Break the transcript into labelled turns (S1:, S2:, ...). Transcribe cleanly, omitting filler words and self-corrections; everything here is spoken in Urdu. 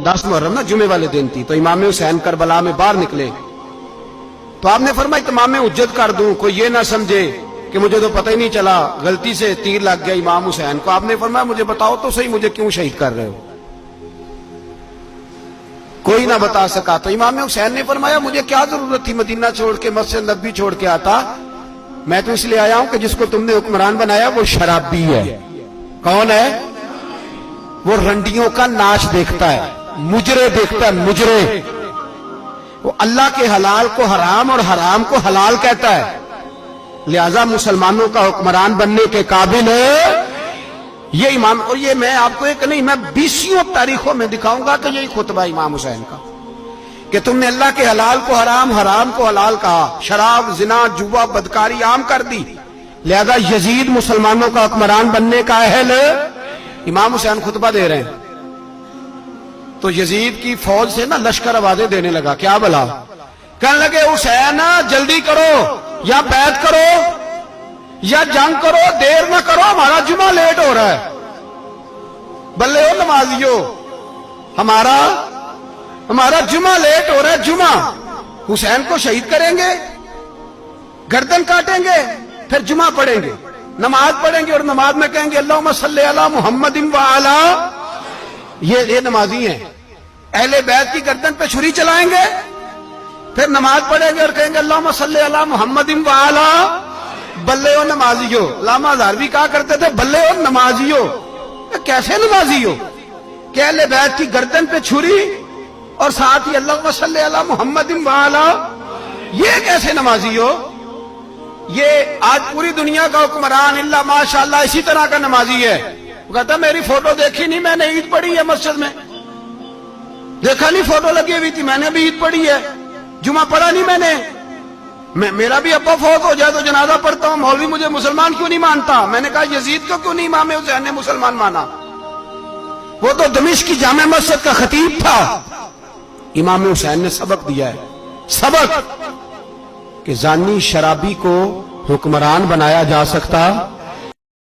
S1: 10 محرم نا جمعے والے دن تھی، تو امام حسین کربلا میں باہر نکلے تو آپ نے فرمایا تمام حجت کر دوں، کوئی یہ نہ سمجھے کہ مجھے تو پتہ ہی نہیں چلا، غلطی سے تیر لگ گیا امام حسین کو۔ آپ نے فرمایا مجھے بتاؤ تو صحیح مجھے کیوں شہید کر رہے ہو؟ کوئی نہ بتا سکا۔ تو امام حسین نے فرمایا مجھے کیا ضرورت تھی مدینہ چھوڑ کے، مسجد نبوی چھوڑ کے آتا، میں تو اس لیے آیا ہوں کہ جس کو تم نے حکمران بنایا وہ شرابی ہے۔ کون ہے؟ وہ رنڈیوں کا ناچ دیکھتا ہے، مجرے دیکھتا ہے، مجرے۔ وہ اللہ کے حلال کو حرام اور حرام کو حلال کہتا ہے، لہذا مسلمانوں کا حکمران بننے کے قابل ہے یہ امام۔ اور یہ میں آپ کو ایک نہیں، میں 20 تاریخوں میں دکھاؤں گا کہ یہی خطبہ امام حسین کا، کہ تم نے اللہ کے حلال کو حرام، حرام کو حلال کہا، شراب، زنا، جوا، بدکاری عام کر دی، لہذا یزید مسلمانوں کا حکمران بننے کا اہل ہے۔ امام حسین خطبہ دے رہے ہیں تو یزید کی فوج سے نا لشکر آوازیں دینے لگا، کیا بلا؟ کہنے لگے حسین جلدی کرو، یا بیعت کرو یا جنگ کرو، دیر نہ کرو، ہمارا جمعہ لیٹ ہو رہا ہے۔ بلے ہو نمازیو، ہمارا جمعہ لیٹ ہو رہا ہے۔ جمعہ حسین کو شہید کریں گے، گردن کاٹیں گے، پھر جمعہ پڑھیں گے، نماز پڑھیں گے، اور نماز میں کہیں گے اللہم صلی علی محمد وعلی، یہ نمازی ہیں۔ اہل بیت کی گردن پہ چھری چلائیں گے، پھر نماز پڑھیں گے اور کہیں گے اللہم صلی علی محمد وعلی، بلے ہو نمازیو۔ علامہ ہزاروی کہا کرتے تھے بلے ہو نمازیو۔ کیسے نمازی ہو کہ اہل بیت کی گردن پہ چھری اور ساتھ ہی اللہم صلی علی محمد وعلی، یہ کیسے نمازی ہو؟ یہ آج پوری دنیا کا حکمران اللہ ماشاءاللہ اسی طرح کا نمازی ہے۔ وہ کہتا میری فوٹو دیکھی نہیں، میں نے عید پڑھی ہے مسجد میں، دیکھا نہیں فوٹو لگی ہوئی تھی، میں نے بھی عید پڑھی ہے، جمعہ پڑھا نہیں میں نے، میرا بھی ابا فوت ہو جائے تو جنازہ پڑھتا ہوں، مولوی مجھے مسلمان کیوں نہیں مانتا؟ میں نے کہا یزید کو کیوں نہیں امام حسین نے مسلمان مانا؟ وہ تو دمشق کی جامع مسجد کا خطیب تھا۔ امام حسین نے سبق دیا ہے، سبق کہ زانی شرابی کو حکمران بنایا جا سکتا